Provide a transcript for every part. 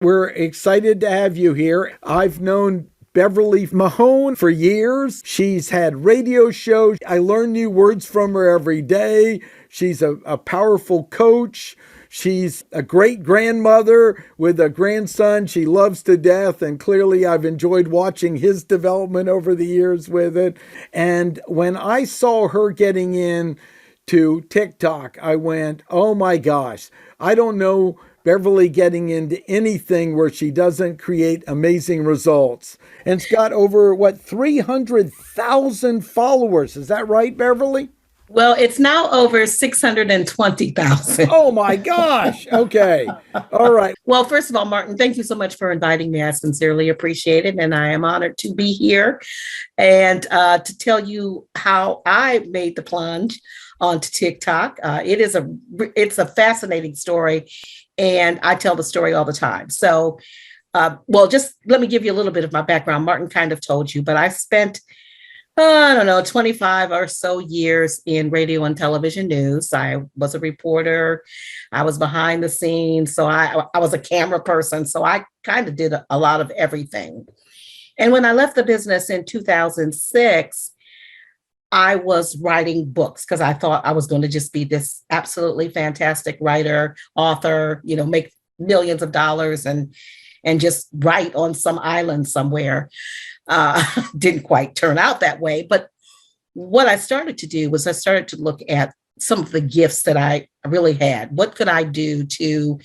We're excited to have you here. I've known Beverly Mahone for years. She's had radio shows. I learn new words from her every day. She's a powerful coach. She's a great grandmother with a grandson she loves to death. And clearly, I've enjoyed watching his development over the years with it. And when I saw her getting in to TikTok, I went, oh my gosh, I don't know Beverly getting into anything where she doesn't create amazing results. And it's got over, 300,000 followers. Is that right, Beverly? Well, it's now over 620,000. Oh my gosh. Okay. All right. Well, first of all, Martin, thank you so much for inviting me. I sincerely appreciate it. And I am honored to be here and to tell you how I made the plunge onto TikTok. It's a fascinating story. And I tell the story all the time. So, just let me give you a little bit of my background. Martin kind of told you, but I spent, I don't know, 25 or so years in radio and television news. I was a reporter. I was behind the scenes. So I was a camera person. So I kind of did a lot of everything. And when I left the business in 2006, I was writing books because I thought I was going to just be this absolutely fantastic writer, author, make millions of dollars and just write on some island somewhere. Didn't quite turn out that way. But what I started to do was I started to look at some of the gifts that I really had. What could I do to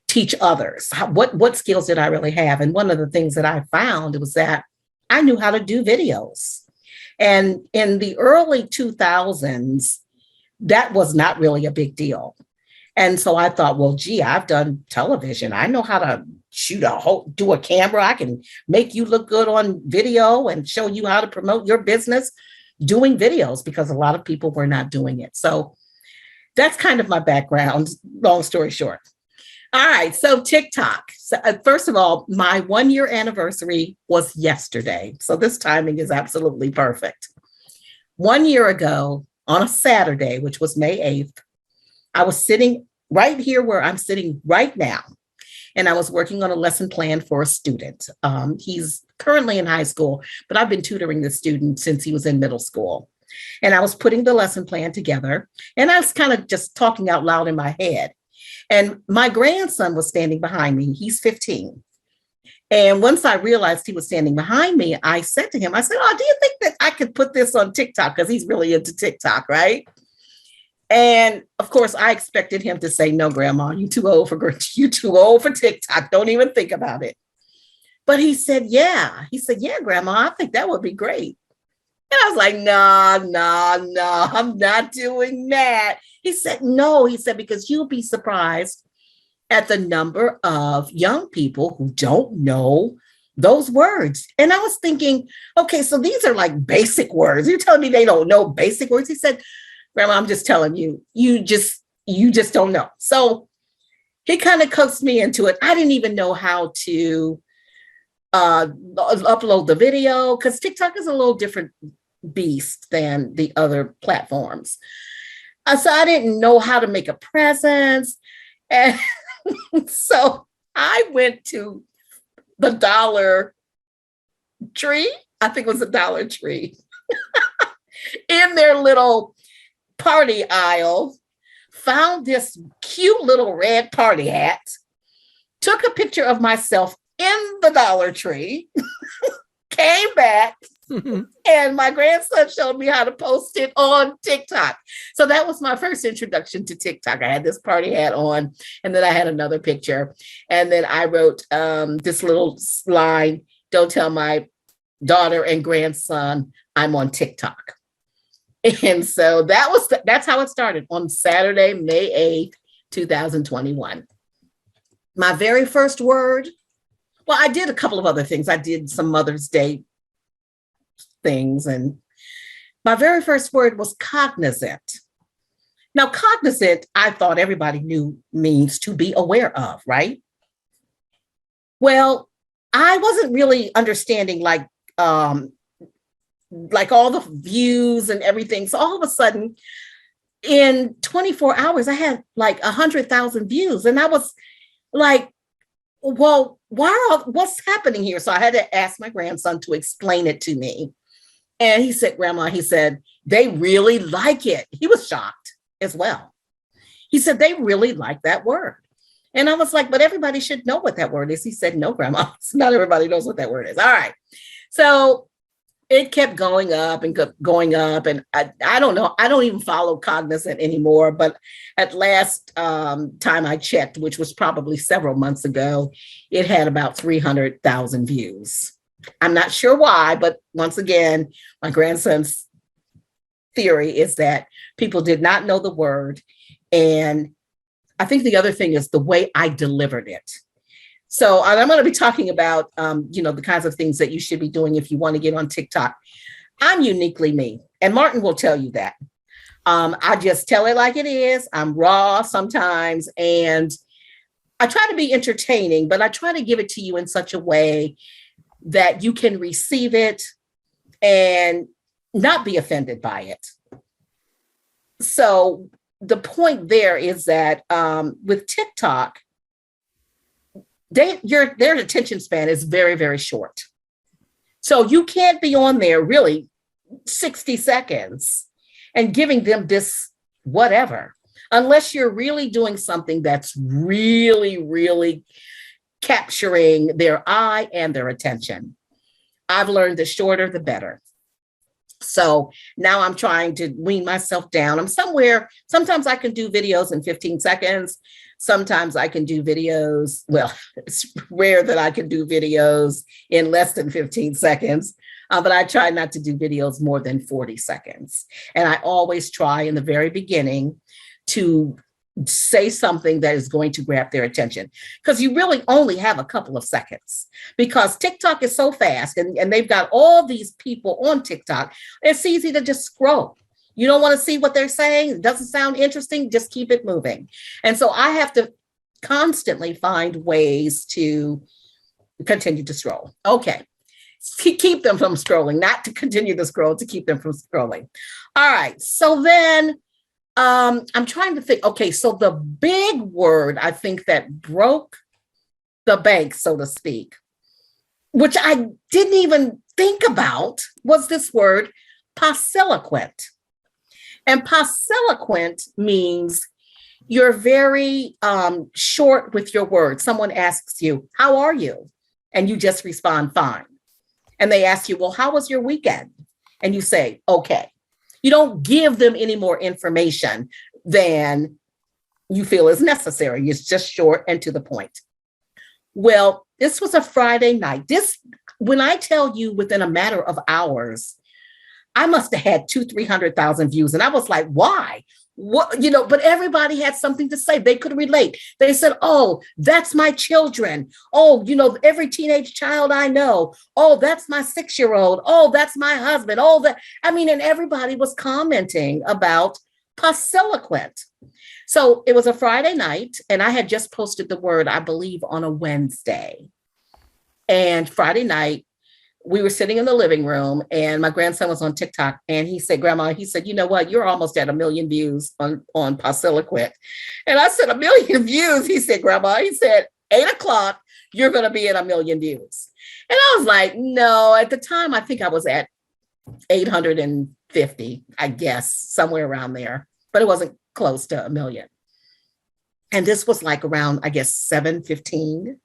teach others? What skills did I really have? And one of the things that I found was that I knew how to do videos. And in the early 2000s, that was not really a big deal. And so I thought, well, gee, I've done television. I know how to do a camera. I can make you look good on video and show you how to promote your business doing videos because a lot of people were not doing it. So that's kind of my background, long story short. All right, so TikTok. So, first of all, my 1-year anniversary was yesterday. So this timing is absolutely perfect. 1 year ago on a Saturday, which was May 8th, I was sitting right here where I'm sitting right now. And I was working on a lesson plan for a student. He's currently in high school, but I've been tutoring the student since he was in middle school. And I was putting the lesson plan together. And I was kind of just talking out loud in my head. And my grandson was standing behind me. He's 15. And once I realized he was standing behind me, I said to him, I said, oh, do you think that I could put this on TikTok? Because he's really into TikTok, right? And of course, I expected him to say, no, Grandma, you're too old for TikTok. Don't even think about it. But he said, yeah. He said, yeah, Grandma, I think that would be great. And I was like, no, I'm not doing that. He said, no, he said, because you'll be surprised at the number of young people who don't know those words. And I was thinking, okay, so these are like basic words. You're telling me they don't know basic words? He said, Grandma, I'm just telling you, you just don't know. So he kind of coaxed me into it. I didn't even know how to upload the video because TikTok is a little different beast than the other platforms. So I didn't know how to make a presence. And so I went to the Dollar Tree. I think it was a Dollar Tree in their little party aisle, found this cute little red party hat, took a picture of myself in the Dollar Tree, came back, and my grandson showed me how to post it on TikTok. So that was my first introduction to TikTok. I had this party hat on, and then I had another picture. And then I wrote this little line, don't tell my daughter and grandson I'm on TikTok. And so that's how it started on Saturday, May 8th, 2021. My very first word, well, I did a couple of other things. I did some Mother's Day things. And my very first word was cognizant. Now, cognizant, I thought everybody knew means to be aware of, right? Well, I wasn't really understanding like all the views and everything. So all of a sudden, in 24 hours, I had like 100,000 views. And I was like, well, what's happening here? So I had to ask my grandson to explain it to me. And he said, Grandma, he said, they really like it. He was shocked as well. He said, they really like that word. And I was like, but everybody should know what that word is. He said, no, Grandma, not everybody knows what that word is. All right. So it kept going up and going up. And I don't know. I don't even follow Cognizant anymore. But at last time I checked, which was probably several months ago, it had about 300,000 views. I'm not sure why, but once again, my grandson's theory is that people did not know the word. And I think the other thing is the way I delivered it. So I'm going to be talking about, the kinds of things that you should be doing if you want to get on TikTok. I'm uniquely me, and Martin will tell you that. I just tell it like it is. I'm raw sometimes, and I try to be entertaining, but I try to give it to you in such a way that you can receive it and not be offended by it. So the point there is that with TikTok, their attention span is very, very short. So you can't be on there really 60 seconds and giving them this whatever, unless you're really doing something that's really, really capturing their eye and their attention. I've learned the shorter, the better. So now I'm trying to wean myself down. Sometimes I can do videos in 15 seconds. Sometimes I can do videos. Well, it's rare that I can do videos in less than 15 seconds, but I try not to do videos more than 40 seconds. And I always try in the very beginning to say something that is going to grab their attention, because you really only have a couple of seconds, because TikTok is so fast and they've got all these people on TikTok. It's easy to just scroll. You don't want to see what they're saying. It doesn't sound interesting. Just keep it moving. And so I have to constantly find ways to continue to scroll. Okay. Keep them from scrolling, not to continue to scroll, to keep them from scrolling. All right. So then I'm trying to think. Okay, so the big word I think that broke the bank, so to speak, which I didn't even think about, was this word posiliquent. And posiliquent means you're very short with your words. Someone asks you, how are you? And you just respond, fine. And they ask you, well, how was your weekend? And you say, okay. You don't give them any more information than you feel is necessary. It's just short and to the point. Well, this was a Friday night. When I tell you within a matter of hours, I must have had 200,000-300,000 views. And I was like, why? What, but everybody had something to say. They could relate. They said, oh, that's my children. Oh, every teenage child I know. Oh, that's my 6-year-old. Oh, that's my husband. Oh, and everybody was commenting about posiliquent. So it was a Friday night, and I had just posted the word, I believe, on a Wednesday. And Friday night, we were sitting in the living room, and my grandson was on TikTok, and he said, Grandma, he said, you know what? You're almost at 1 million views on posiliquent. And I said, 1 million views? He said, Grandma, he said, 8:00, you're going to be at 1 million views. And I was like, no, at the time, I think I was at 850, I guess, somewhere around there, but it wasn't close to 1 million. And this was like around, I guess, 7:15.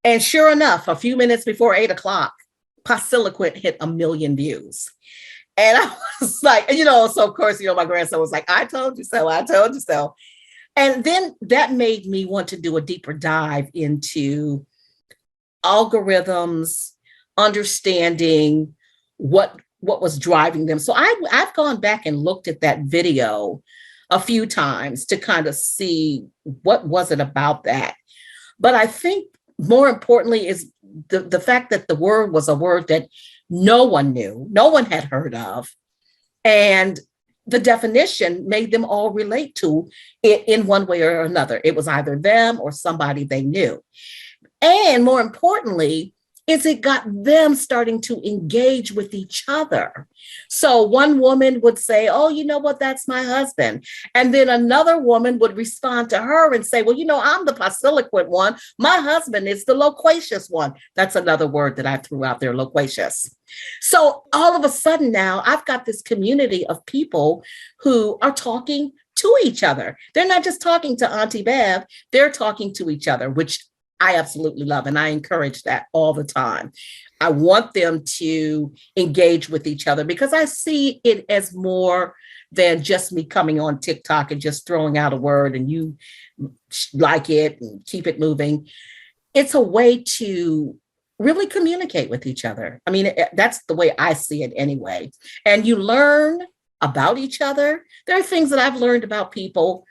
And sure enough, a few minutes before 8:00, posiliquent hit 1 million views. And I was like, so of course, my grandson was like, I told you so, I told you so. And then that made me want to do a deeper dive into algorithms, understanding what was driving them. So I've gone back and looked at that video a few times to kind of see what was it about that. But I think more importantly is the fact that the word was a word that no one knew, no one had heard of. And the definition made them all relate to it in one way or another. It was either them or somebody they knew. And more importantly, is it got them starting to engage with each other. So one woman would say, oh, you know what, that's my husband. And then another woman would respond to her and say, well, you know, I'm the posiliquent one. My husband is the loquacious one. That's another word that I threw out there, loquacious. So all of a sudden now I've got this community of people who are talking to each other. They're not just talking to Auntie Bev, they're talking to each other, which I absolutely love. And I encourage that all the time. I want them to engage with each other because I see it as more than just me coming on TikTok and just throwing out a word and you like it and keep it moving. It's a way to really communicate with each other. I mean, that's the way I see it anyway. And you learn about each other. There are things that I've learned about people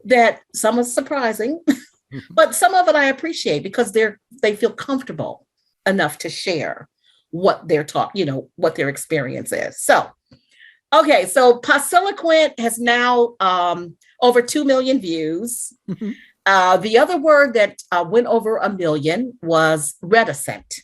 that some are surprising, but some of it I appreciate because they feel comfortable enough to share what they're what their experience is. So, okay, so Posiliquent has now over 2 million views. The other word that went over 1 million was reticent.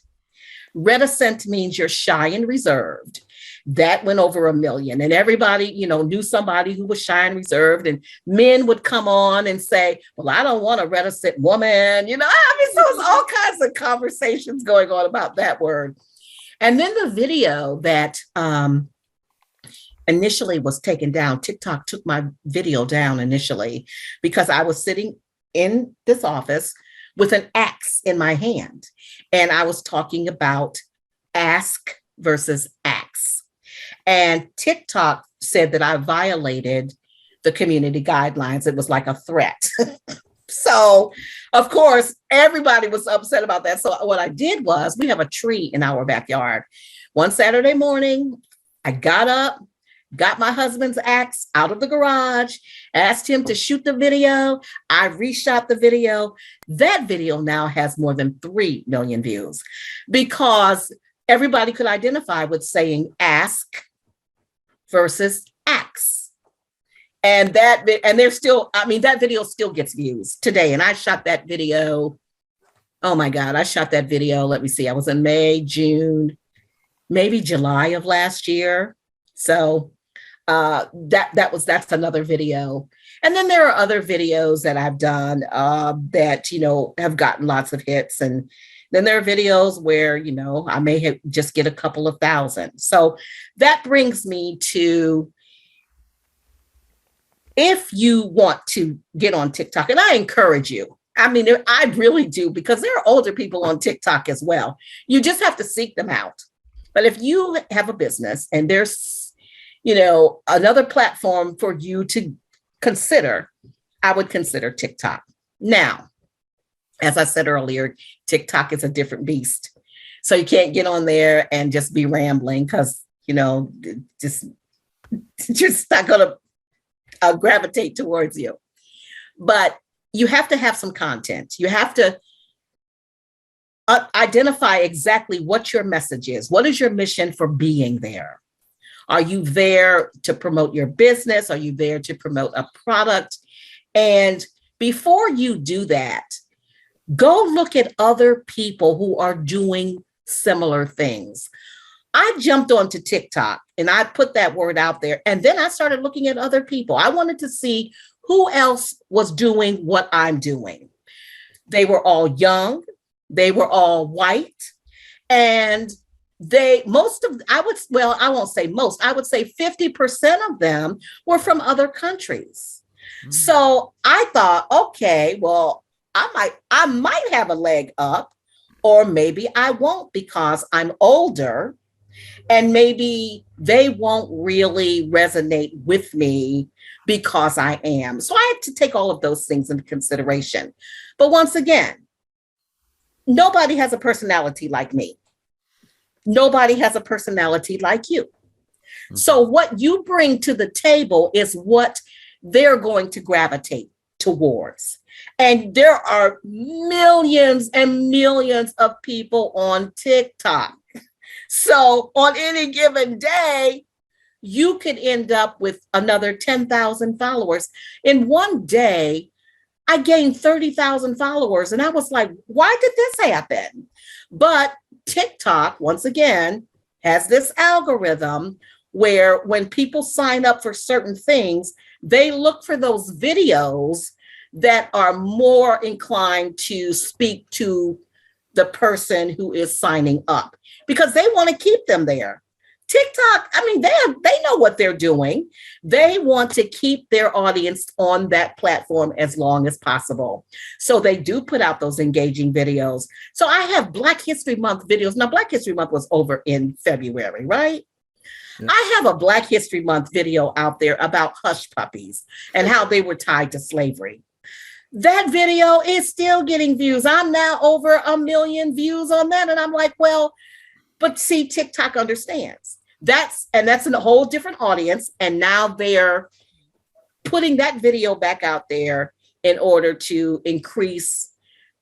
Reticent means you're shy and reserved. That went over 1 million. And everybody, knew somebody who was shy and reserved. And men would come on and say, well, I don't want a reticent woman. So it's all kinds of conversations going on about that word. And then the video that initially was taken down, TikTok took my video down initially because I was sitting in this office with an axe in my hand. And I was talking about ask versus axe. And TikTok said that I violated the community guidelines. It was like a threat. So, of course, everybody was upset about that. So what I did was, we have a tree in our backyard. One Saturday morning, I got up, got my husband's axe out of the garage, asked him to shoot the video. I reshot the video. That video now has more than 3 million views because everybody could identify with saying ask versus axe. And that video still gets views today. And I shot that video. Oh my God, I shot that video. Let me see. I was in May, June, maybe July of last year. So that's another video. And then there are other videos that I've done that, have gotten lots of hits. And then there are videos where, I may just get a couple of thousand. So that brings me to, if you want to get on TikTok, and I encourage you, I really do, because there are older people on TikTok as well. You just have to seek them out. But if you have a business and there's, another platform for you to consider, I would consider TikTok. Now, as I said earlier, TikTok is a different beast. So you can't get on there and just be rambling because, just not going to gravitate towards you. But you have to have some content. You have to identify exactly what your message is. What is your mission for being there? Are you there to promote your business? Are you there to promote a product? And before you do that, go look at other people who are doing similar things. I jumped onto TikTok and I put that word out there. And then I started looking at other people. I wanted to see who else was doing what I'm doing. They were all young. They were all white. And I won't say most, I would say 50% of them were from other countries. Mm. So I thought, okay, well, I might have a leg up, or maybe I won't because I'm older and maybe they won't really resonate with me because I am. So I had to take all of those things into consideration. But once again, nobody has a personality like me. Nobody has a personality like you. Mm-hmm. So what you bring to the table is what they're going to gravitate towards. And there are millions and millions of people on TikTok. So on any given day, you could end up with another 10,000 followers. In one day, I gained 30,000 followers. And I was like, why did this happen? But TikTok, once again, has this algorithm where when people sign up for certain things, they look for those videos that are more inclined to speak to the person who is signing up because they want to keep them there. TikTok, I mean, they know what they're doing. They want to keep their audience on that platform as long as possible. So they do put out those engaging videos. So I have Black History Month videos. Now, Black History Month was over in February, right? Yeah. I have a Black History Month video out there about hush puppies and how they were tied to slavery. That video is still getting views. I'm now over 1 million views on that. And I'm like, well, but see, TikTok understands. That's a whole different audience. And now they're putting that video back out there in order to increase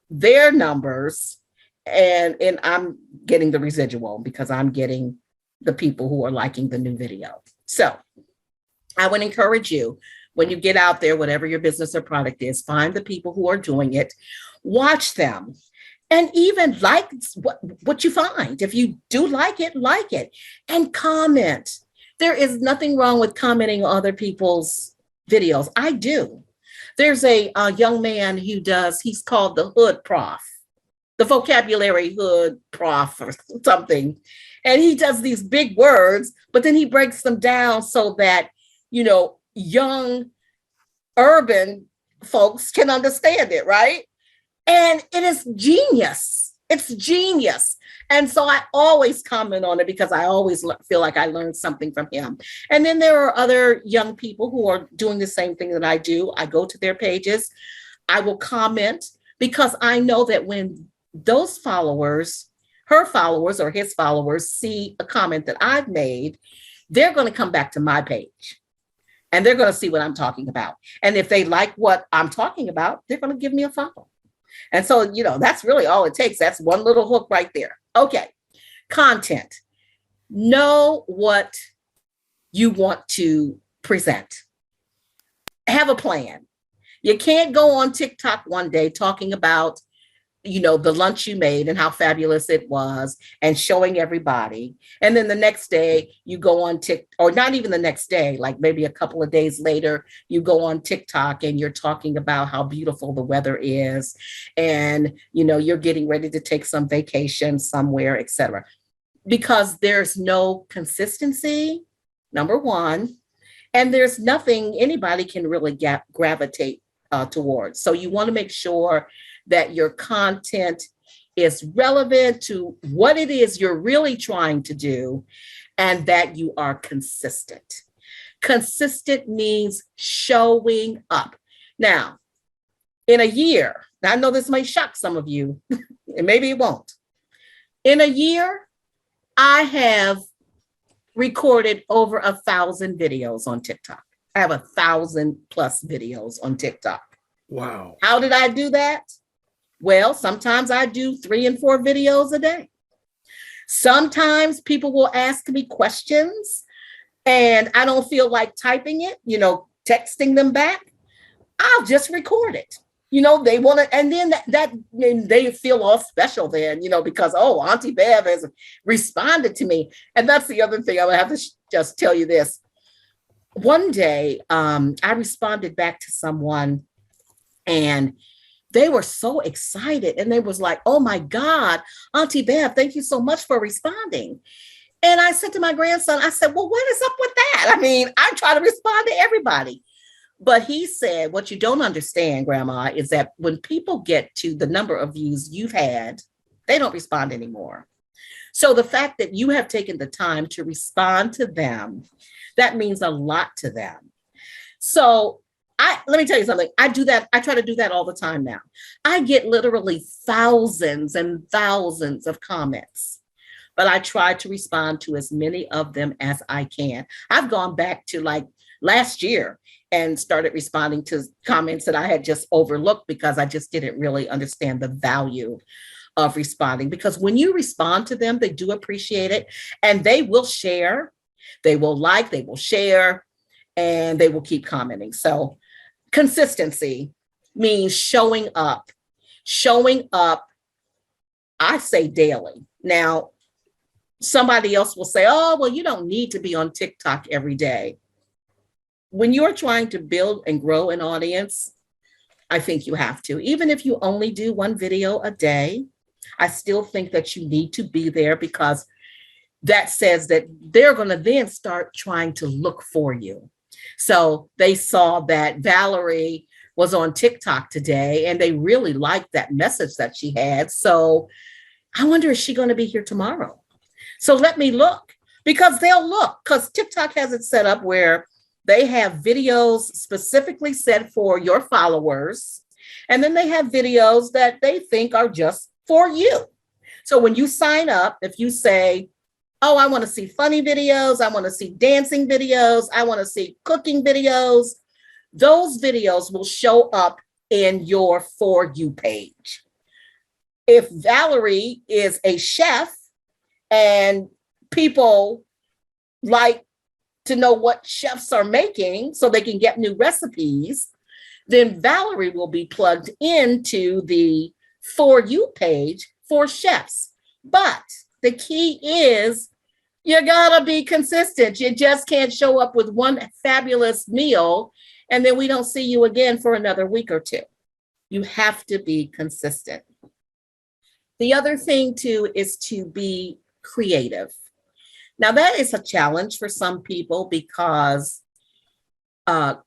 their numbers. And I'm getting the residual because I'm getting the people who are liking the new video. So I would encourage you, when you get out there, whatever your business or product is, find the people who are doing it, watch them. And even like what you find. If you do like it, and comment. There is nothing wrong with commenting on other people's videos. I do. There's a young man who he's called the Hood Prof, the Vocabulary Hood Prof or something. And he does these big words, but then he breaks them down so that, young urban folks can understand it, right? And it is genius. It's genius. And so I always comment on it because I always feel like I learned something from him. And then there are other young people who are doing the same thing that I do. I go to their pages. I will comment because I know that when those followers, her followers or his followers, see a comment that I've made, they're going to come back to my page and they're going to see what I'm talking about. And if they like what I'm talking about, they're going to give me a follow. And so, that's really all it takes. That's one little hook right there. Okay. Content. Know what you want to present. Have a plan. You can't go on TikTok one day talking about, the lunch you made and how fabulous it was and showing everybody. And then the next day you go on or not even the next day, like maybe a couple of days later, you go on TikTok and you're talking about how beautiful the weather is. And, you're getting ready to take some vacation somewhere, etc. Because there's no consistency, number one, and there's nothing anybody can really gravitate towards. So you want to make sure that your content is relevant to what it is you're really trying to do and that you are consistent. Consistent means showing up. Now, in a year, I know this may shock some of you, and maybe it won't. In a year, I have recorded over 1,000 videos on TikTok. I have 1,000+ videos on TikTok. Wow. How did I do that? Well, sometimes I do 3 and 4 videos a day. Sometimes people will ask me questions and I don't feel like typing it, texting them back. I'll just record it. They want to, and then that they feel all special then, because, Auntie Bev has responded to me. And that's the other thing. I would have to just tell you this. One day, I responded back to someone and they were so excited and they was like, oh my God, Auntie Bev, thank you so much for responding. And I said to my grandson, I said, well, what is up with that? I mean, I try to respond to everybody. But he said, what you don't understand, Grandma, is that when people get to the number of views you've had, they don't respond anymore. So the fact that you have taken the time to respond to them, that means a lot to them. So let me tell you something. I do that. I try to do that all the time now. I get literally thousands and thousands of comments, but I try to respond to as many of them as I can. I've gone back to like last year and started responding to comments that I had just overlooked because I just didn't really understand the value of responding. Because when you respond to them, they do appreciate it and they will share, they will like, they will share, and they will keep commenting. So consistency means showing up. Showing up. I say daily. Now, somebody else will say, oh, well, you don't need to be on TikTok every day. When you're trying to build and grow an audience, I think you have to. Even if you only do one video a day, I still think that you need to be there, because that says that they're going to then start trying to look for you. So they saw that Valerie was on TikTok today and they really liked that message that she had. So I wonder, is she going to be here tomorrow? So let me look, because they'll look, because TikTok has it set up where they have videos specifically set for your followers. And then they have videos that they think are just for you. So when you sign up, if you say, oh, I want to see funny videos, I want to see dancing videos, I want to see cooking videos, those videos will show up in your For You page. If Valerie is a chef and people like to know what chefs are making so they can get new recipes, then Valerie will be plugged into the For You page for chefs. But the key is, you gotta be consistent. You just can't show up with one fabulous meal and then we don't see you again for another week or two. You have to be consistent. The other thing too is to be creative. Now that is a challenge for some people, because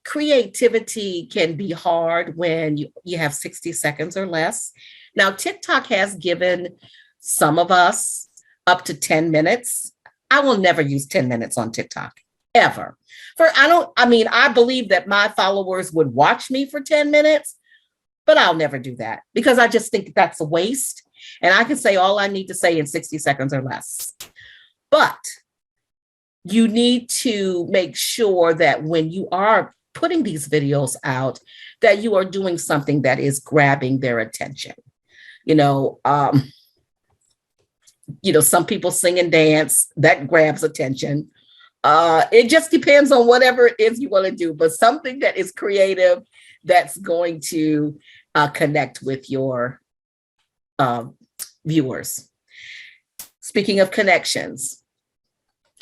creativity can be hard when you have 60 seconds or less. Now TikTok has given some of us up to 10 minutes. I will never use 10 minutes on TikTok, ever. I believe that my followers would watch me for 10 minutes, but I'll never do that, because I just think that's a waste. And I can say all I need to say in 60 seconds or less. But you need to make sure that when you are putting these videos out, that you are doing something that is grabbing their attention. Some people sing and dance, that grabs attention. It just depends on whatever it is you want to do, but something that is creative, that's going to connect with your viewers. Speaking of connections,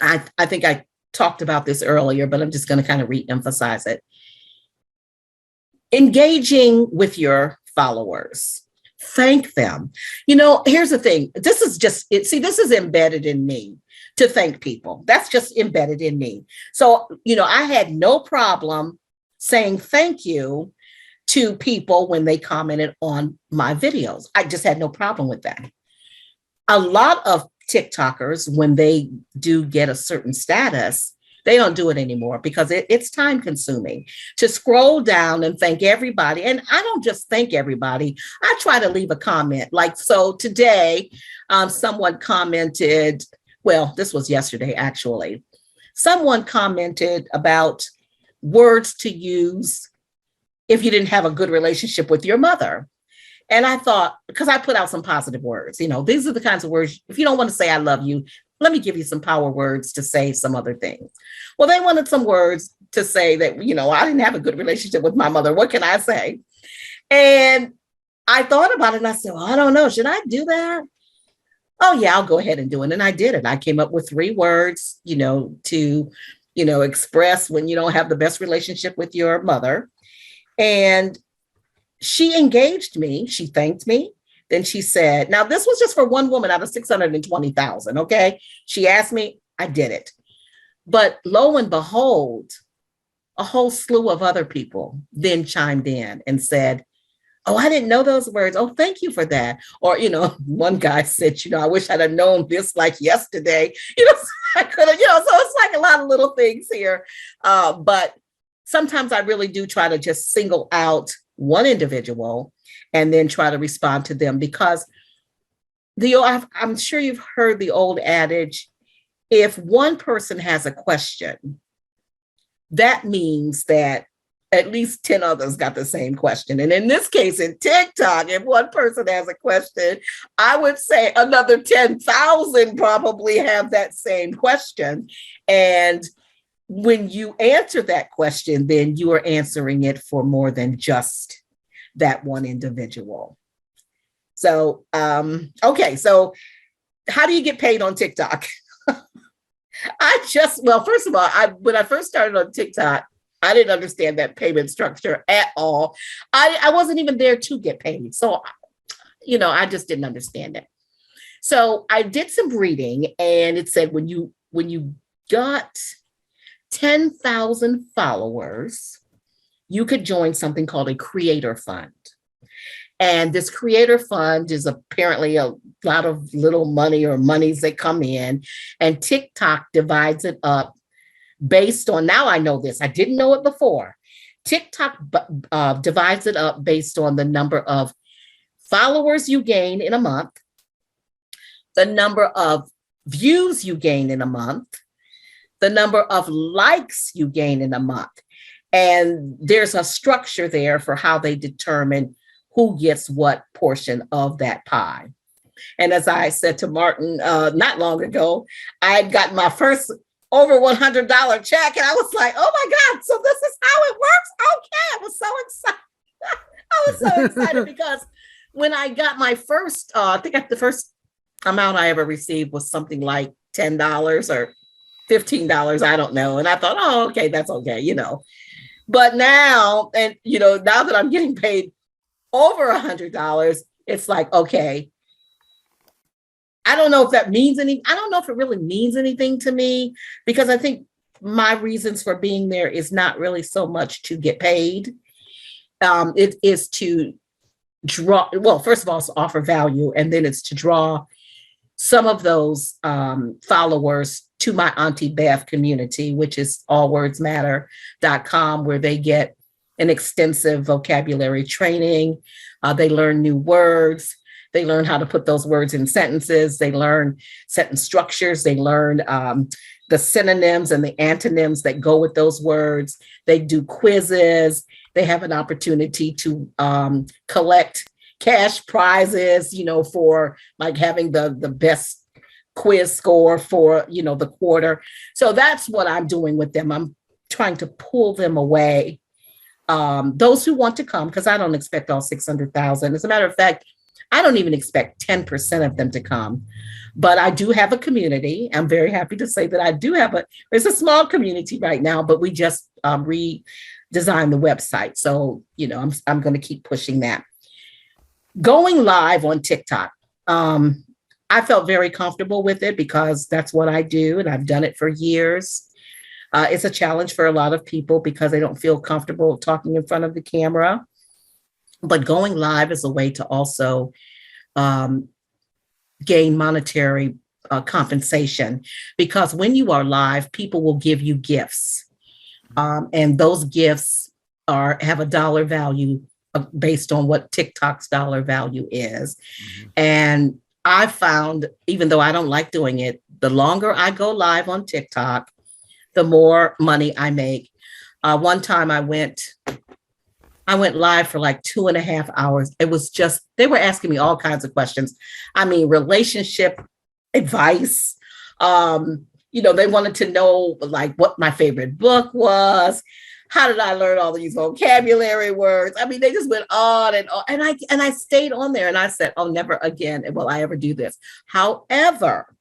I think I talked about this earlier, but I'm just going to kind of re-emphasize it. Engaging with your followers. Thank them. Here's the thing. This is just it. See, this is embedded in me to thank people. That's just embedded in me. So, I had no problem saying thank you to people when they commented on my videos. I just had no problem with that. A lot of TikTokers, when they do get a certain status, they don't do it anymore, because it's time consuming to scroll down and thank everybody. And I don't just thank everybody. I try to leave a comment. So today, someone commented, well, this was yesterday, actually. Someone commented about words to use if you didn't have a good relationship with your mother. And I thought, because I put out some positive words, these are the kinds of words, if you don't want to say I love you, let me give you some power words to say some other things. Well, they wanted some words to say that, I didn't have a good relationship with my mother. What can I say? And I thought about it and I said, well, I don't know. Should I do that? Oh, yeah, I'll go ahead and do it. And I did it. I came up with 3 words, to, express when you don't have the best relationship with your mother. And she engaged me. She thanked me. Then she said, now this was just for one woman out of 620,000. Okay. She asked me, I did it. But lo and behold, a whole slew of other people then chimed in and said, oh, I didn't know those words. Oh, thank you for that. Or, one guy said, I wish I'd have known this like yesterday. I could have, so it's like a lot of little things here. But sometimes I really do try to just single out one individual and then try to respond to them, because I'm sure you've heard the old adage, if one person has a question, that means that at least 10 others got the same question. And in this case, in TikTok, if one person has a question, I would say another 10,000 probably have that same question. And when you answer that question, then you are answering it for more than just that one individual. So, okay. So how do you get paid on TikTok? Well, first of all, when I first started on TikTok, I didn't understand that payment structure at all. I wasn't even there to get paid. So, I just didn't understand it. So I did some reading, and it said when you got 10,000 followers, you could join something called a creator fund. And this creator fund is apparently a lot of little money or monies that come in, and TikTok divides it up based on, now I know this, I didn't know it before. TikTok divides it up based on the number of followers you gain in a month, the number of views you gain in a month, the number of likes you gain in a month. And there's a structure there for how they determine who gets what portion of that pie. And as I said to Martin not long ago, I had gotten my first over $100 check, and I was like, oh my God, so this is how it works? Okay, I was so excited. I was so excited because when I got my first, I think the first amount I ever received was something like $10 or $15, I don't know. And I thought, oh, okay, that's okay, But now, and now that I'm getting paid over $100, it's like, okay, I don't know if that means anything. I don't know if it really means anything to me, because I think my reasons for being there is not really so much to get paid. It is to draw, well, first of all, it's to offer value, and then it's to draw some of those followers to my Auntie Bev community, which is allwordsmatter.com, where they get an extensive vocabulary training. They learn new words. They learn how to put those words in sentences. They learn sentence structures. They learn the synonyms and the antonyms that go with those words. They do quizzes. They have an opportunity to collect cash prizes, for like having the best quiz score for, the quarter. So that's what I'm doing with them. I'm trying to pull them away. Those who want to come, because I don't expect all 600,000. As a matter of fact, I don't even expect 10% of them to come. But I do have a community. I'm very happy to say that I do have it's a small community right now, but we just redesigned the website. So, I'm going to keep pushing that. Going live on TikTok. I felt very comfortable with it because that's what I do, and I've done it for years. It's a challenge for a lot of people because they don't feel comfortable talking in front of the camera. But going live is a way to also gain monetary compensation, because when you are live, people will give you gifts. And those gifts have a dollar value based on what TikTok's dollar value is. Mm-hmm. And I found, even though I don't like doing it, the longer I go live on TikTok, the more money I make. One time I went live for like 2.5 hours. It was just, they were asking me all kinds of questions. I mean, relationship advice. They wanted to know like what my favorite book was. How did I learn all these vocabulary words? I mean, they just went on and on. And I stayed on there, and I said, oh, never again will I ever do this. However,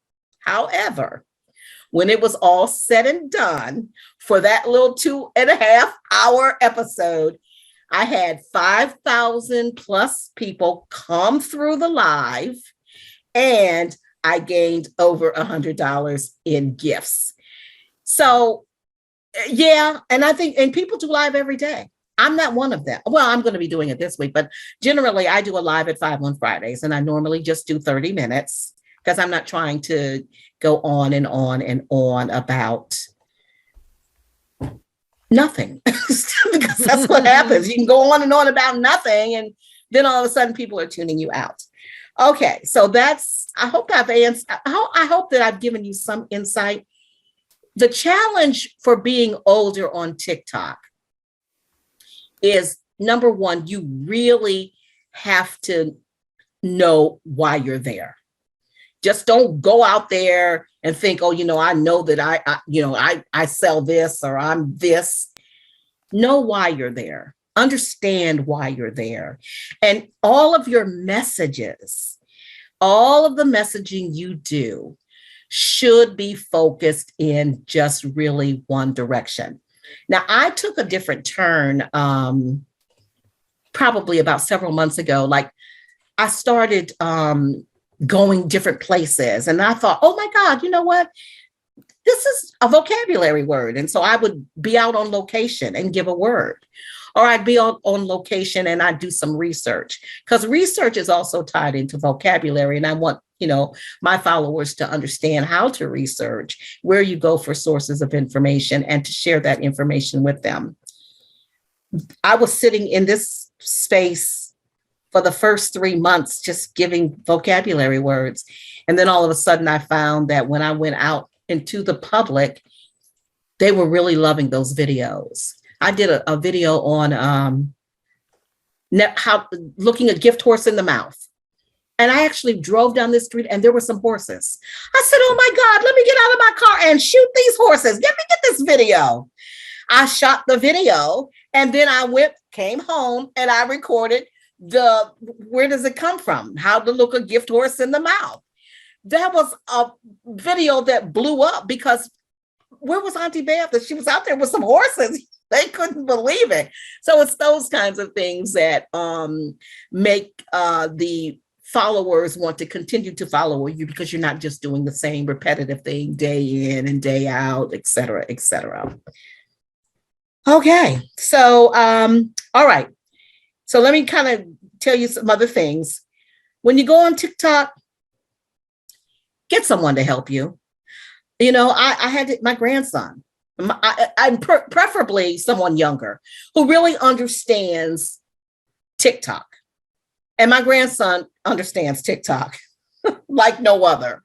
when it was all said and done, for that little 2.5 hour episode, I had 5,000 plus people come through the live, and I gained over $100 in gifts. So, yeah. And I think, and people do live every day. I'm not one of them. Well, I'm going to be doing it this week, but generally I do a live at 5 on Fridays, and I normally just do 30 minutes because I'm not trying to go on and on and on about nothing. Because that's what happens. You can go on and on about nothing, and then all of a sudden people are tuning you out. Okay, so I hope I've answered. I hope that I've given you some insight. The challenge for being older on TikTok is, number one, you really have to know why you're there. Just don't go out there and think, oh, I know that I sell this or I'm this. Know why you're there. understand why you're there. And all of your messages, all of the messaging you do should be focused in just really one direction. Now, I took a different turn probably about several months ago. Like I started going different places and I thought, oh my God, you know what? This is a vocabulary word. And so I would be out on location and give a word. Or I'd be on location and I'd do some research, because research is also tied into vocabulary. And I want, my followers to understand how to research, where you go for sources of information, and to share that information with them. I was sitting in this space for the first 3 months, just giving vocabulary words. And then all of a sudden I found that when I went out into the public, they were really loving those videos. I did a video on how looking a gift horse in the mouth. And I actually drove down this street and there were some horses. I said, oh my God, let me get out of my car and shoot these horses. Let me get this video. I shot the video and then I came home and I recorded where does it come from? How to look a gift horse in the mouth. That was a video that blew up because where was Auntie Bev? That she was out there with some horses. They couldn't believe it. So it's those kinds of things that make the followers want to continue to follow you, because you're not just doing the same repetitive thing day in and day out, et cetera, et cetera. Okay. So, all right. So let me kind of tell you some other things. When you go on TikTok, get someone to help you. I had my grandson. I'm preferably someone younger who really understands TikTok. And my grandson understands TikTok like no other.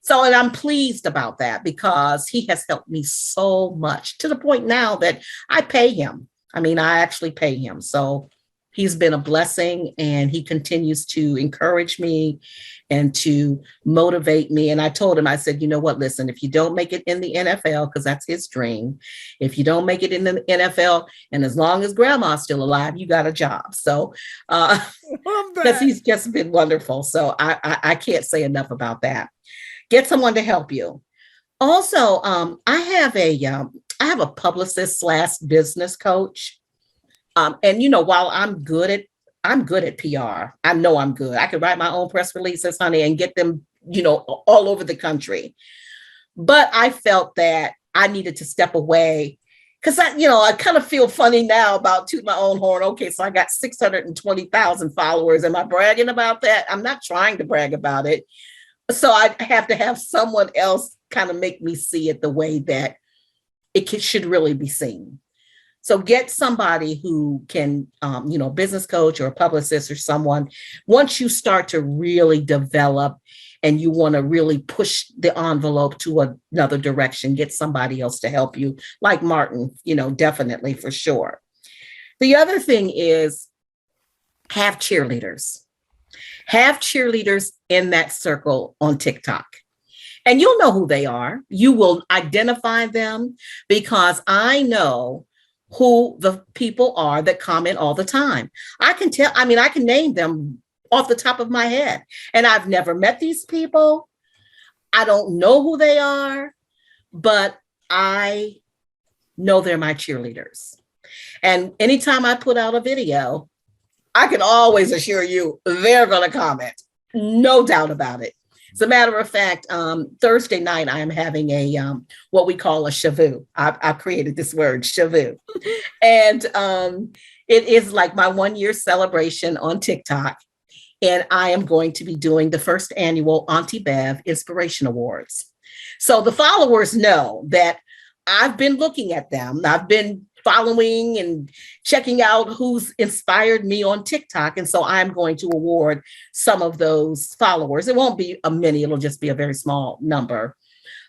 So, and I'm pleased about that because he has helped me so much, to the point now that I pay him. I actually pay him. So he's been a blessing, and he continues to encourage me and to motivate me. And I told him, I said, you know what, listen, if you don't make it in the NFL, because that's his dream, if you don't make it in the NFL, and as long as grandma's still alive, you got a job. So, because he's just been wonderful. So I can't say enough about that. Get someone to help you. Also, I have a publicist / business coach. And while I'm good at PR. I know I'm good. I can write my own press releases, honey, and get them, all over the country. But I felt that I needed to step away because I kind of feel funny now about tooting my own horn. Okay, so I got 620,000 followers. Am I bragging about that? I'm not trying to brag about it. So I have to have someone else kind of make me see it the way that should really be seen. So get somebody who can, business coach or a publicist or someone. Once you start to really develop and you want to really push the envelope to another direction, get somebody else to help you, like Martin, definitely, for sure. The other thing is have cheerleaders. Have cheerleaders in that circle on TikTok. And you'll know who they are. You will identify them because I know who the people are that comment all the time. I can name them off the top of my head. And I've never met these people. I don't know who they are, but I know they're my cheerleaders. And anytime I put out a video, I can always assure you they're going to comment. No doubt about it. As a matter of fact, Thursday night, I am having a what we call a shavu. I created this word, shavu. And it is like my 1-year celebration on TikTok. And I am going to be doing the first annual Auntie Bev Inspiration Awards. So the followers know that I've been looking at them. I've been following and checking out who's inspired me on TikTok. And so I'm going to award some of those followers. It won't be a many, it'll just be a very small number.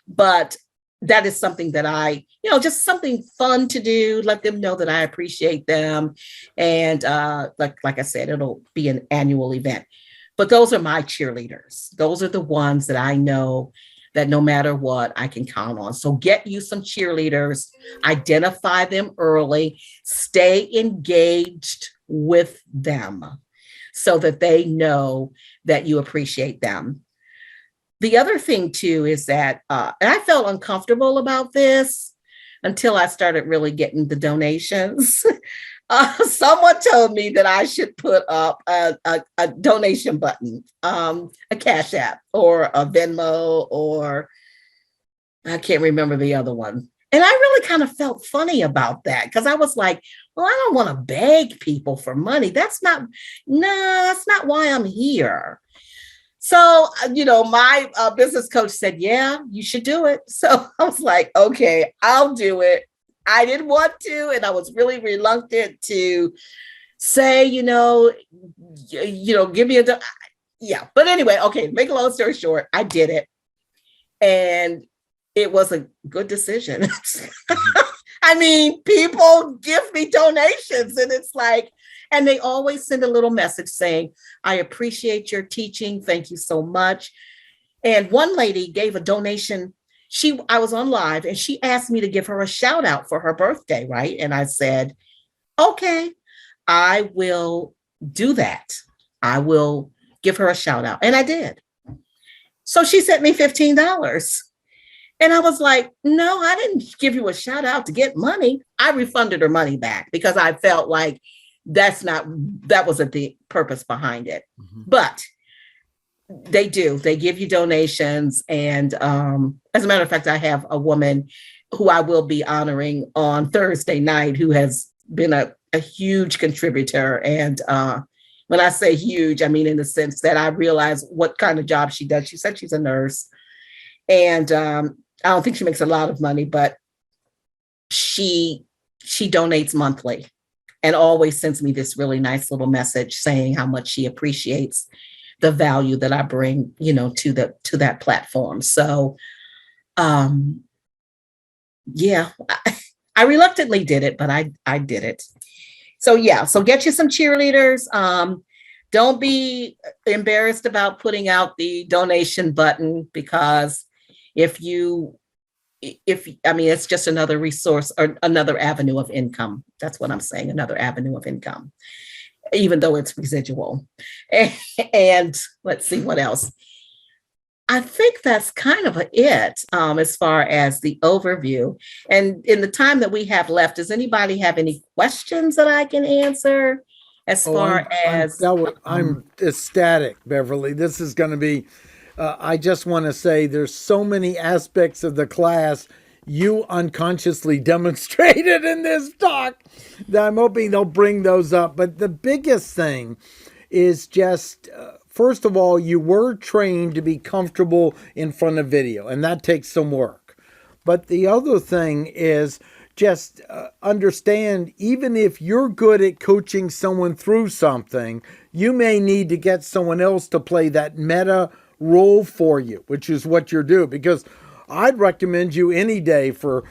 But that is something that just something fun to do, let them know that I appreciate them. And like I said, it'll be an annual event. But those are my cheerleaders. Those are the ones that I know that no matter what, I can count on. So get you some cheerleaders, identify them early, stay engaged with them so that they know that you appreciate them. The other thing too is that, and I felt uncomfortable about this until I started really getting the donations. Someone told me that I should put up a donation button, a Cash App or a Venmo, or I can't remember the other one. And I really kind of felt funny about that because I was like, well, I don't want to beg people for money. That's not why I'm here. So, my business coach said, yeah, you should do it. So I was like, okay, I'll do it. I didn't want to, and I was really reluctant to say, give me yeah. But anyway, okay, make a long story short, I did it. And it was a good decision. I mean, people give me donations, and it's like, and they always send a little message saying, I appreciate your teaching. Thank you so much. And one lady gave a donation. I was on live and she asked me to give her a shout out for her birthday, right? And I said, okay, I will do that. I will give her a shout out. And I did. So she sent me $15. And I was like, no, I didn't give you a shout out to get money. I refunded her money back because I felt like that wasn't the purpose behind it. Mm-hmm. But they give you donations. And as a matter of fact, I have a woman who I will be honoring on Thursday night who has been a huge contributor. And when I say huge, I mean in the sense that I realize what kind of job she does. She said she's a nurse. And I don't think she makes a lot of money, but she donates monthly and always sends me this really nice little message saying how much she appreciates the value that I bring, to that platform. So, yeah, I reluctantly did it, but I did it. So yeah, so get you some cheerleaders. Don't be embarrassed about putting out the donation button because it's just another resource or another avenue of income. That's what I'm saying, another avenue of income, even though it's residual. And let's see what else. I think that's kind of it as far as the overview. And in the time that we have left, does anybody have any questions that I can answer as far as... I'm ecstatic, Beverly. This is going to be... I just want to say there's so many aspects of the class you unconsciously demonstrated in this talk that I'm hoping they'll bring those up. But the biggest thing is just, first of all, you were trained to be comfortable in front of video, and that takes some work. But the other thing is just understand, even if you're good at coaching someone through something, you may need to get someone else to play that meta role for you, which is what you're doing. Because I'd recommend you any day for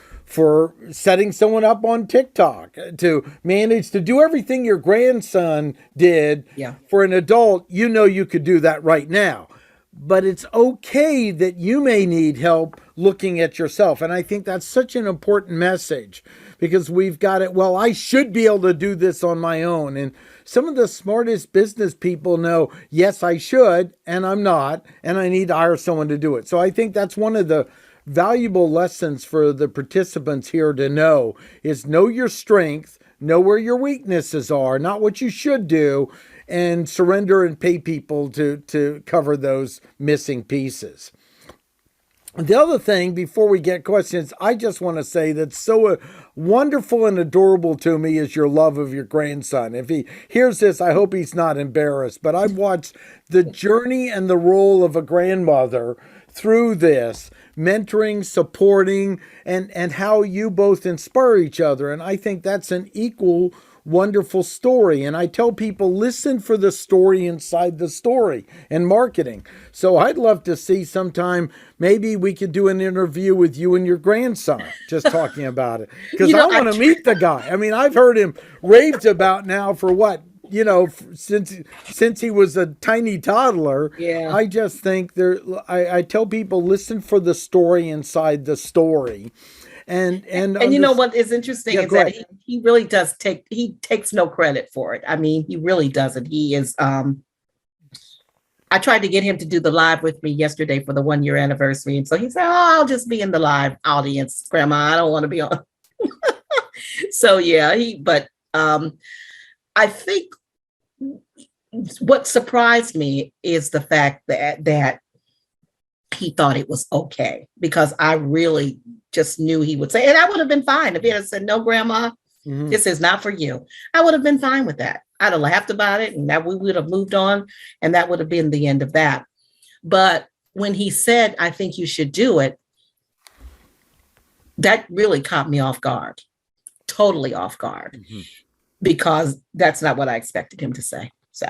setting someone up on TikTok to manage to do everything your grandson did. Yeah. For an adult, you could do that right now. But it's okay that you may need help looking at yourself. And I think that's such an important message because we've got it. Well, I should be able to do this on my own. And some of the smartest business people know, yes, I should, and I'm not, and I need to hire someone to do it. So I think that's one of the valuable lessons for the participants here to know is know your strength, know where your weaknesses are, not what you should do, and surrender and pay people to cover those missing pieces. The other thing, before we get questions, I just want to say that's so wonderful and adorable to me is your love of your grandson. If he hears this, I hope he's not embarrassed. But I've watched the journey and the role of a grandmother through this, mentoring, supporting, and how you both inspire each other. And I think that's an equal wonderful story. And I tell people, listen for the story inside the story and marketing. So I'd love to see sometime, maybe we could do an interview with you and your grandson, just talking about it. Because I want to meet the guy. I mean, I've heard him raved about now for since he was a tiny toddler. Yeah. I just think I tell people, listen for the story inside the story. And you know what is interesting Yeah, is go that ahead. he really does he takes no credit for it. I mean, he really doesn't. He is I tried to get him to do the live with me yesterday for the 1 year anniversary. And so he said, "Oh, I'll just be in the live audience, Grandma. I don't want to be on." So yeah, but I think what surprised me is the fact that he thought it was okay, because I really just knew he would say, and I would have been fine if he had said, "No, Grandma, this is not for you." I would have been fine with that. I'd have laughed about it, and that we would have moved on, and that would have been the end of that. But when he said, "I think you should do it," that really caught me off guard, totally off guard, because that's not what I expected him to say. So,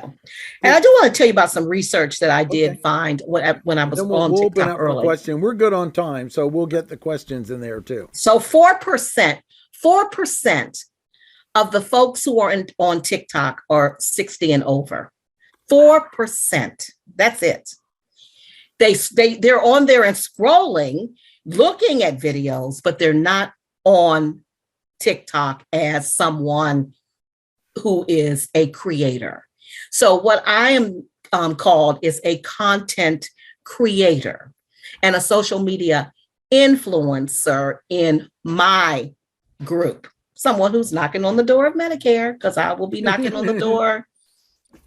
and I do want to tell you about some research that I did find when I was Then on we'll open TikTok up for early. question. We're good on time, so we'll get the questions in there too. So 4% of the folks who are on TikTok are 60 and over. 4%. That's it. They're on there and scrolling, looking at videos, but they're not on TikTok as someone who is a creator. So what I am called is a content creator and a social media influencer in my group. Someone who's knocking on the door of Medicare, because I will be knocking on the door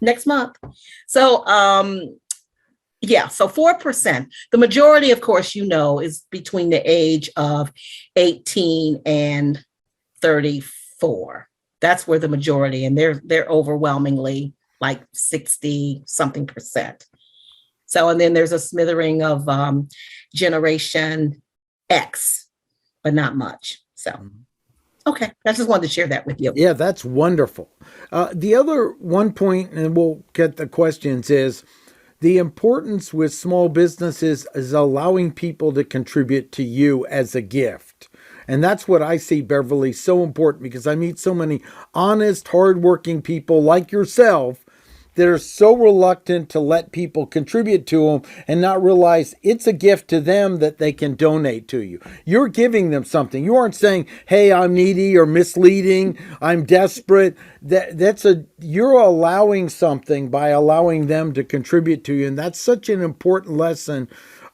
next month. So so 4%. The majority, of course, is between the age of 18 and 34. That's where the majority, and they're overwhelmingly like 60 something percent. So, and then there's a smattering of Generation X, but not much. So, okay, I just wanted to share that with you. Yeah, that's wonderful. The other one point, and we'll get the questions, is the importance with small businesses is allowing people to contribute to you as a gift. And that's what I see, Beverly, so important, because I meet so many honest, hardworking people like yourself that are so reluctant to let people contribute to them and not realize it's a gift to them that they can donate to you. You're giving them something. You aren't saying, "Hey, I'm needy," or misleading, "I'm desperate." You're allowing something by allowing them to contribute to you. And that's such an important lesson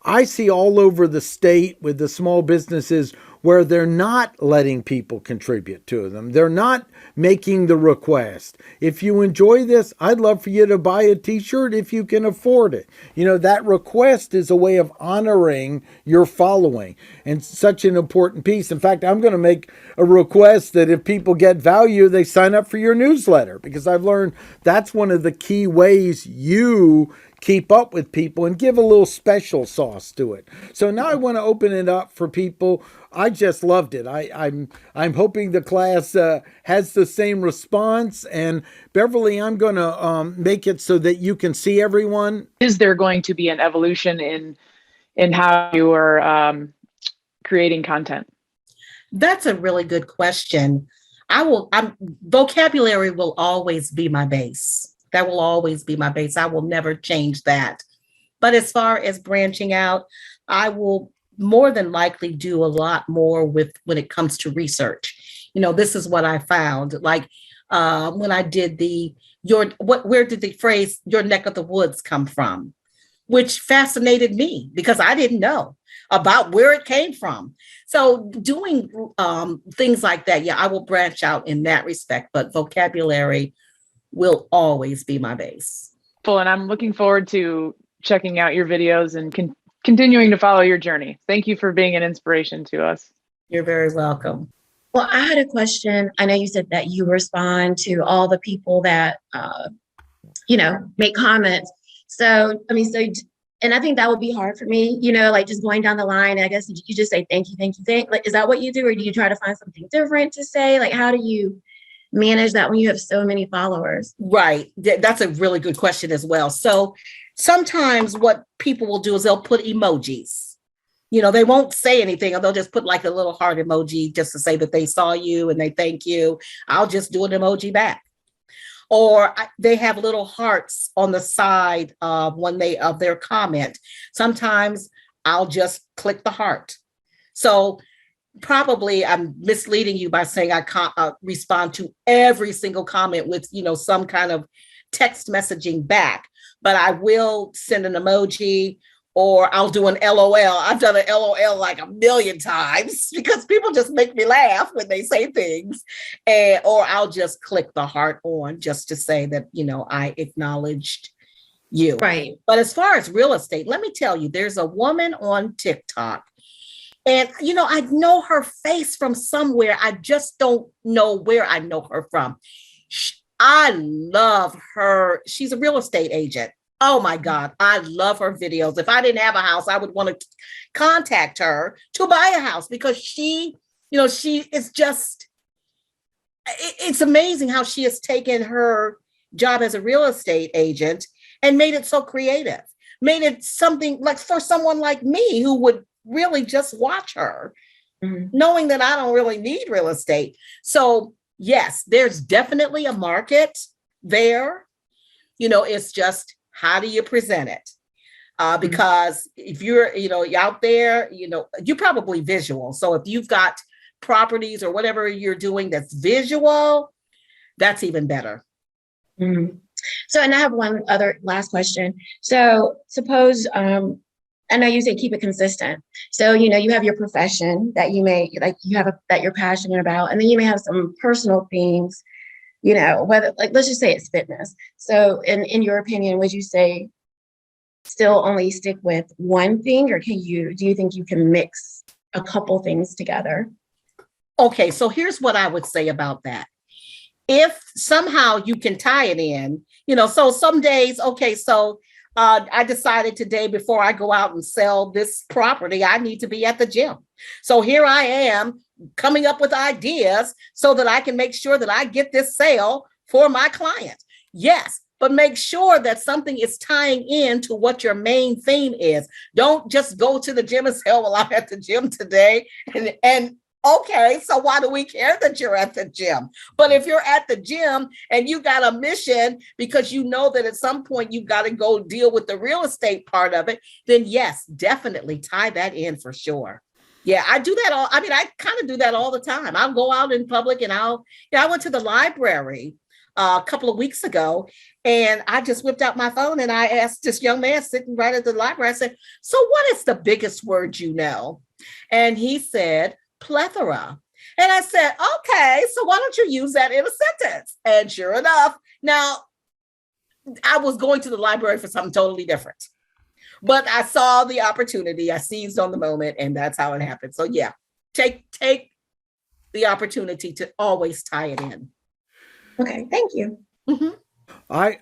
I see all over the state with the small businesses where they're not letting people contribute to them. They're not making the request. If you enjoy this, I'd love for you to buy a t-shirt if you can afford it. That request is a way of honoring your following, and such an important piece. In fact, I'm going to make a request that if people get value, they sign up for your newsletter, because I've learned that's one of the key ways you keep up with people and give a little special sauce to it. So now I want to open it up for people. I just loved it. I'm hoping the class has the same response. And Beverly, I'm going to make it so that you can see everyone. Is there going to be an evolution in how you are creating content? That's a really good question. Vocabulary will always be my base. That will always be my base. I will never change that. But as far as branching out, I will more than likely do a lot more when it comes to research. This is what I found. Like when I did where did the phrase "your neck of the woods" come from? Which fascinated me, because I didn't know about where it came from. So doing things like that, I will branch out in that respect, but vocabulary will always be my base. And I'm looking forward to checking out your videos and continuing to follow your journey. Thank you for being an inspiration to us. You're very welcome. Well, I had a question. I know you said that you respond to all the people that, make comments. So, and I think that would be hard for me, like just going down the line. I guess you just say, "Thank you, thank you, thank." Like, is that what you do? Or do you try to find something different to say? Like, how do you manage that when you have so many followers? Right. That's a really good question as well. So sometimes what people will do is they'll put emojis. They won't say anything, or they'll just put like a little heart emoji just to say that they saw you and they thank you. I'll just do an emoji back. or they have little hearts on the side of of their comment. Sometimes I'll just click the heart. So probably I'm misleading you by saying I can't respond to every single comment with, some kind of text messaging back, but I will send an emoji, or I'll do an LOL. I've done an LOL like a million times because people just make me laugh when they say things. Or I'll just click the heart on just to say that, I acknowledged you. Right. But as far as real estate, let me tell you, there's a woman on TikTok, and, I know her face from somewhere. I just don't know where I know her from. I love her. She's a real estate agent. Oh my God, I love her videos. If I didn't have a house, I would want to contact her to buy a house, because she is just, it's amazing how she has taken her job as a real estate agent and made it so creative, made it something like for someone like me who would really just watch her, knowing that I don't really need real estate. So yes, there's definitely a market there. It's just, how do you present it? Because if you're, out there, you're probably visual. So if you've got properties or whatever you're doing that's visual, that's even better. So, and I have one other last question. So suppose, I know you say keep it consistent. So, you have your profession that you may, like you have that you're passionate about, and then you may have some personal themes, whether, like, let's just say it's fitness. So in your opinion, would you say still only stick with one thing, or do you think you can mix a couple things together? Okay, so here's what I would say about that. If somehow you can tie it in, so some days, okay, so I decided today, before I go out and sell this property, I need to be at the gym. So here I am coming up with ideas so that I can make sure that I get this sale for my client. Yes, but make sure that something is tying into what your main theme is. Don't just go to the gym and say, oh, well, I'm at the gym today. And okay, so why do we care that you're at the gym? But if you're at the gym and you got a mission because you know that at some point you've got to go deal with the real estate part of it, then yes, definitely tie that in for sure. Yeah, I do that I kind of do that all the time. I'll go out in public and I went to the library a couple of weeks ago, and I just whipped out my phone and I asked this young man sitting right at the library, I said, so what is the biggest word you know? And he said, plethora. And I said, okay, so why don't you use that in a sentence? And sure enough, now I was going to the library for something totally different, but I saw the opportunity, I seized on the moment, and that's how it happened. So yeah, take the opportunity to always tie it in. Okay, thank you. I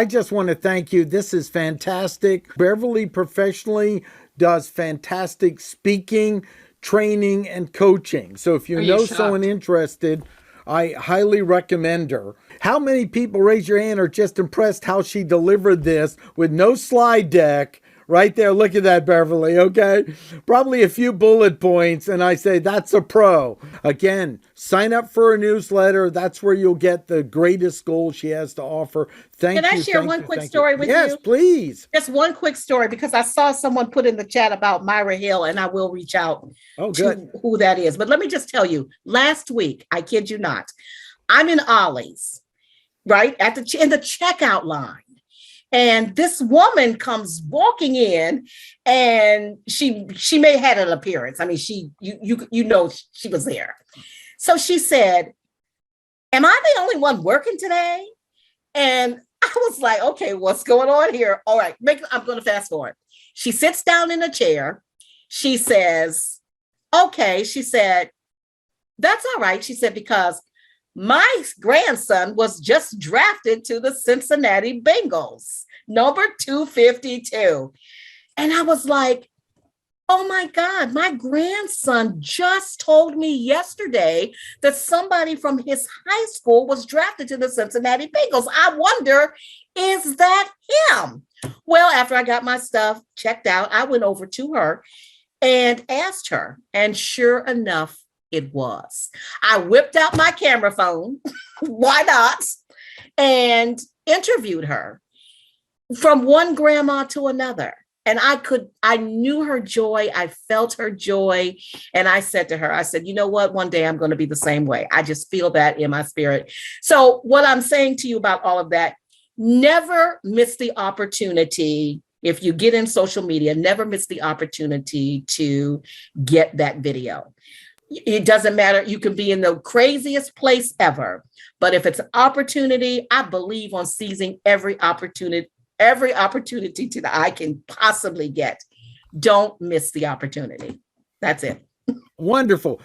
just want to thank you. This is fantastic. Beverly professionally does fantastic speaking, training, and coaching. So if you know someone interested, I highly recommend her. How many people, raise your hand, are just impressed how she delivered this with no slide deck? Right there, look at that, Beverly, okay? Probably a few bullet points, and I say that's a pro. Again, sign up for a newsletter. That's where you'll get the greatest gold she has to offer. Thank you. Can I share one quick story with you? Yes, please. Just one quick story, because I saw someone put in the chat about Myra Hill, and I will reach out to who that is. But let me just tell you, last week, I kid you not, I'm in Ollie's, right, in the checkout line. And this woman comes walking in, and she may have had an appearance. I mean, she was there. So she said, am I the only one working today? And I was like, okay, what's going on here? All right, I'm going to fast forward. She sits down in a chair. She says, okay, she said, that's all right. She said, because my grandson was just drafted to the Cincinnati Bengals, number 252. And I was like, oh my God, my grandson just told me yesterday that somebody from his high school was drafted to the Cincinnati Bengals. I wonder, is that him? Well, after I got my stuff checked out, I went over to her and asked her, and sure enough, it was. I whipped out my camera phone. Why not? and interviewed her from one grandma to another. And I knew her joy. I felt her joy. And I said to her, I said, you know what? One day I'm going to be the same way. I just feel that in my spirit. So what I'm saying to you about all of that, never miss the opportunity. If you get in social media, never miss the opportunity to get that video. It doesn't matter. You can be in the craziest place ever, but if it's an opportunity, I believe on seizing every opportunity that I can possibly get. Don't miss the opportunity. That's it. Wonderful.